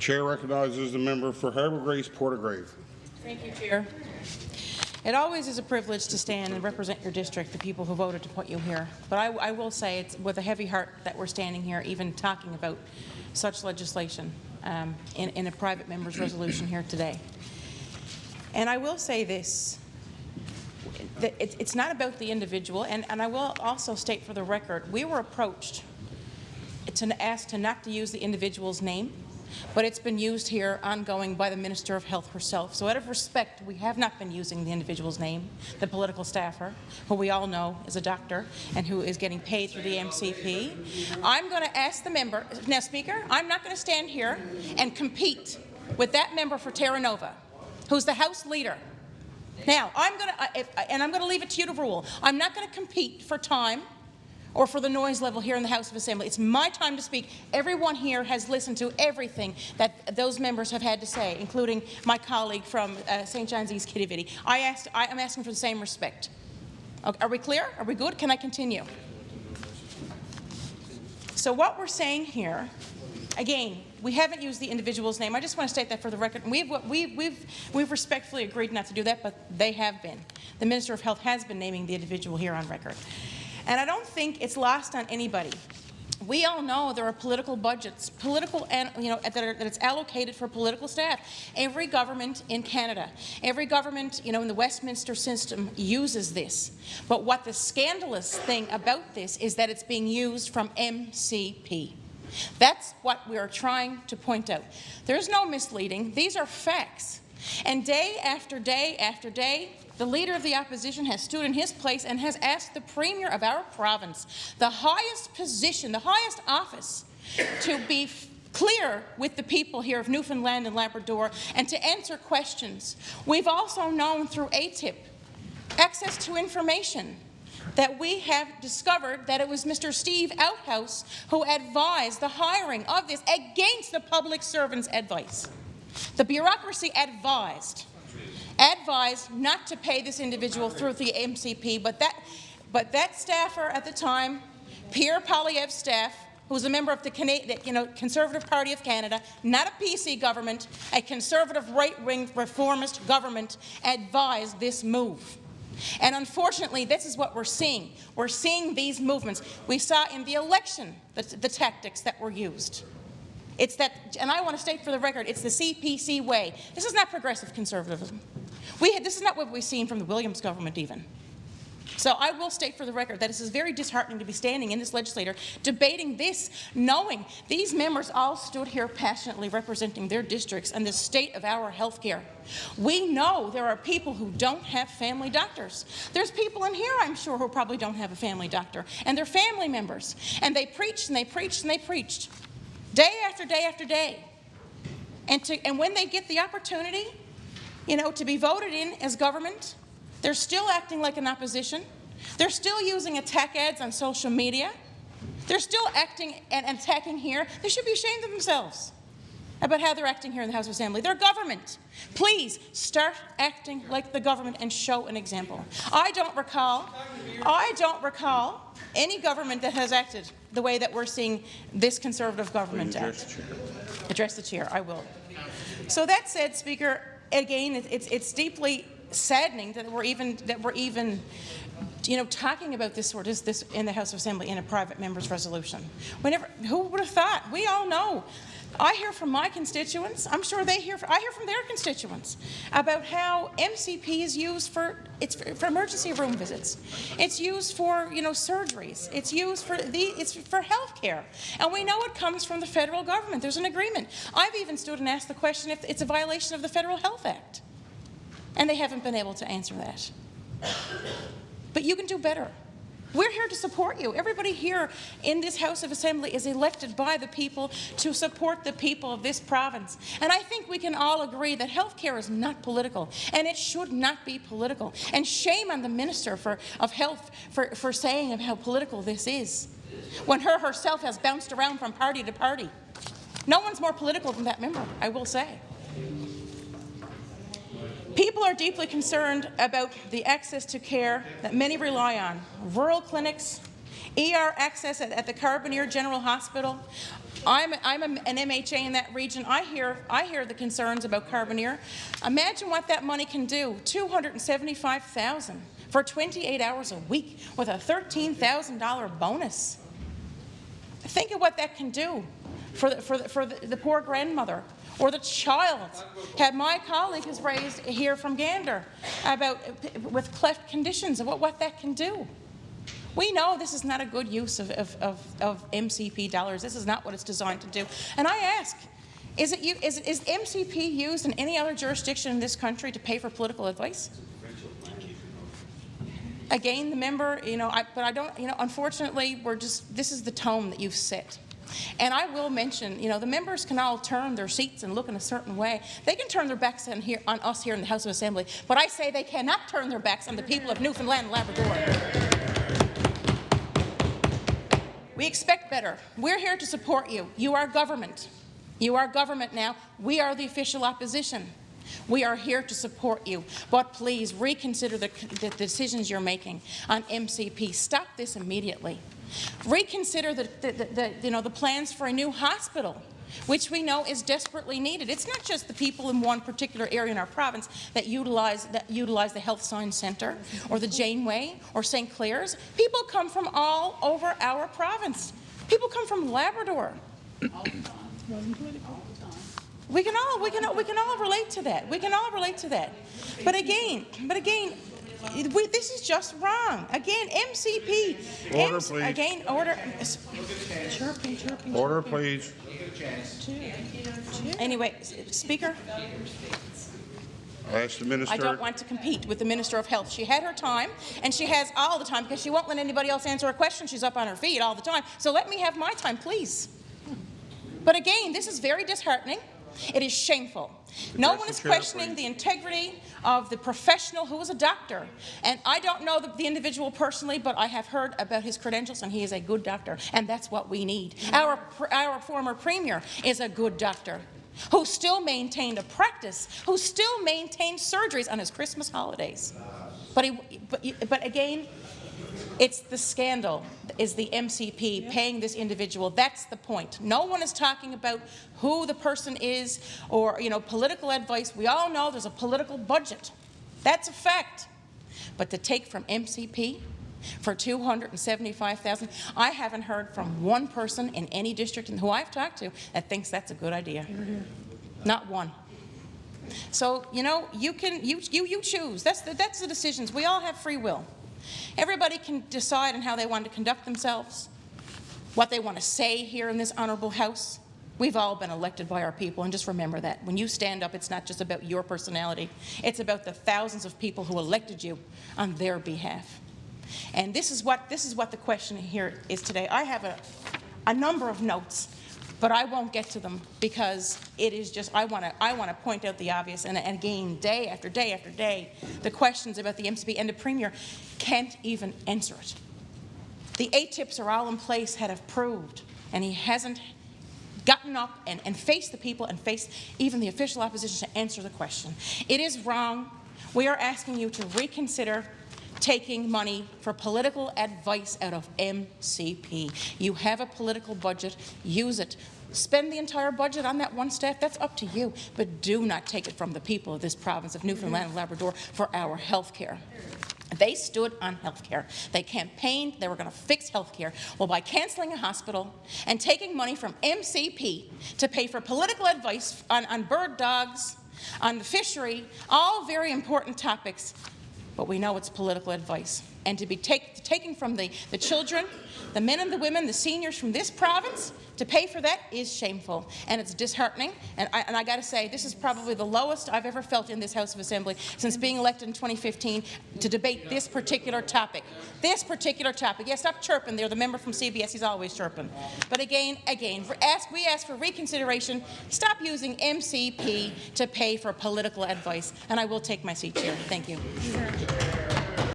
Chair recognizes the member for Harbour Grace, Portagrave. Thank you, Chair. It always is a privilege to stand and represent your district, the people who voted to put you here. But I will say it's with a heavy heart that we're standing here even talking about such legislation in a private member's resolution here today. And I will say this, that it's not about the individual, and I will also state for the record, we were approached to ask not to use the individual's name, but it's been used here ongoing by the Minister of Health herself. So out of respect, we have not been using the individual's name, the political staffer, who we all know is a doctor and who is getting paid through the MCP. I'm going to ask the member, now Speaker, I'm not going to stand here and compete with that member for Terra Nova, who's the House Leader. Now, I'm going to leave it to you to rule. I'm not going to compete for time or for the noise level here in the House of Assembly. It's my time to speak. Everyone here has listened to everything that those members have had to say, including my colleague from St. John's East Kitty-Vitty. I'm asking for the same respect. Okay, are we clear? Are we good? Can I continue? So what we're saying here, again, we haven't used the individual's name. I just want to state that for the record. We've respectfully agreed not to do that, but they have been. The Minister of Health has been naming the individual here on record. And I don't think it's lost on anybody. We all know there are political budgets, that it's allocated for political staff. Every government in Canada, every government, in the Westminster system uses this. But what the scandalous thing about this is that it's being used from MCP. That's what we are trying to point out. There's no misleading. These are facts. And day after day after day, the Leader of the Opposition has stood in his place and has asked the Premier of our province, the highest position, the highest office, to be clear with the people here of Newfoundland and Labrador and to answer questions. We've also known through ATIP, access to information, that we have discovered that it was Mr. Steve Outhouse who advised the hiring of this against the public servant's advice. The bureaucracy advised not to pay this individual through the MCP, but that staffer at the time, Pierre Poilievre's staff, who was a member of the Conservative Party of Canada, not a PC government, a conservative right-wing reformist government, advised this move. And unfortunately, this is what we're seeing. We're seeing these movements. We saw in the election the tactics that were used. It's that, and I want to state for the record, it's the CPC way. This is not progressive conservatism. This is not what we've seen from the Williams government even. So I will state for the record that this is very disheartening to be standing in this legislature debating this, knowing these members all stood here passionately representing their districts and the state of our health care. We know there are people who don't have family doctors. There's people in here, I'm sure, who probably don't have a family doctor, and they're family members. And they preached and they preached and they preached, day after day after day. And when they get the opportunity, to be voted in as government, they're still acting like an opposition. They're still using attack ads on social media. They're still acting and attacking here. They should be ashamed of themselves about how they're acting here in the House of Assembly. They're government. Please start acting like the government and show an example. I don't recall any government that has acted the way that we're seeing this Conservative government act. Address the chair. I will. So that said, Speaker, again, it's deeply saddening that we're even talking about this in the House of Assembly in a private member's resolution. Who would have thought? We all know. I hear from my constituents. I'm sure I hear from their constituents about how MCP is used for emergency room visits. It's used for surgeries. It's used for health care. And we know it comes from the federal government. There's an agreement. I've even stood and asked the question if it's a violation of the Federal Health Act. And they haven't been able to answer that. But you can do better. We're here to support you. Everybody here in this House of Assembly is elected by the people to support the people of this province. And I think we can all agree that health care is not political, and it should not be political. And shame on the Minister of Health for saying how political this is, when herself has bounced around from party to party. No one's more political than that member, I will say. People are deeply concerned about the access to care that many rely on. Rural clinics, ER access at the Carbonear General Hospital. I'm an MHA in that region. I hear the concerns about Carbonear. Imagine what that money can do. $275,000 for 28 hours a week with a $13,000 bonus. Think of what that can do for the poor grandmother or the child. My colleague has raised here from Gander about with cleft conditions and what that can do. We know this is not a good use of MCP dollars. This is not what it's designed to do. And I ask, is MCP used in any other jurisdiction in this country to pay for political advice? Again, the member, but I don't, unfortunately, this is the tone that you've set. And I will mention, the members can all turn their seats and look in a certain way. They can turn their backs on us here in the House of Assembly, but I say they cannot turn their backs on the people of Newfoundland and Labrador. We expect better. We're here to support you. You are government. You are government now. We are the official opposition. We are here to support you. But please reconsider the decisions you're making on MCP. Stop this immediately. Reconsider the plans for a new hospital, which we know is desperately needed. It's not just the people in one particular area in our province that utilize the Health Science Centre or the Janeway or St. Clair's. People come from all over our province. People come from Labrador. We can all relate to that. We can all relate to that. But again, this is just wrong. Again, MCP. Order, please. Again, order. Order, please. Anyway, Speaker, I ask the Minister. I don't want to compete with the Minister of Health. She had her time, and she has all the time because she won't let anybody else answer a question. She's up on her feet all the time. So let me have my time, please. But again, this is very disheartening. It is shameful. No one is questioning the integrity of the professional who is a doctor. And I don't know the individual personally, but I have heard about his credentials, and he is a good doctor, and that's what we need. Our former Premier is a good doctor who still maintained a practice, who still maintained surgeries on his Christmas holidays. But again, it's the scandal, is the MCP paying this individual. That's the point. No one is talking about who the person is or, political advice. We all know there's a political budget. That's a fact. But to take from MCP for $275,000, I haven't heard from one person in any district who I've talked to that thinks that's a good idea. Not one. So, you choose. That's the decisions. We all have free will. Everybody can decide on how they want to conduct themselves, what they want to say here in this honourable House. We've all been elected by our people, and just remember that. When you stand up, it's not just about your personality. It's about the thousands of people who elected you on their behalf. And this is what the question here is today. I have a number of notes, but I won't get to them because it is just, I want to point out the obvious, and again, day after day after day, the questions about the MCP, and the Premier can't even answer it. The ATIPs are all in place, had approved, and he hasn't gotten up and faced the people and faced even the official opposition to answer the question. It is wrong. We are asking you to reconsider taking money for political advice out of MCP. You have a political budget. Use it. Spend the entire budget on that one staff. That's up to you. But do not take it from the people of this province of Newfoundland and Labrador for our health care. They stood on health care. They campaigned they were going to fix health care. Well, by cancelling a hospital and taking money from MCP to pay for political advice on bird dogs, on the fishery, all very important topics, but we know it's political advice. And to be taken from the children, the men and the women, the seniors from this province, to pay for that is shameful, and it's disheartening. And I got to say, this is probably the lowest I've ever felt in this House of Assembly since being elected in 2015 to debate this particular topic. This particular topic. Yeah, stop chirping there. The member from CBS, he's always chirping. But again, we ask for reconsideration. Stop using MCP to pay for political advice. And I will take my seat, Chair. Thank you.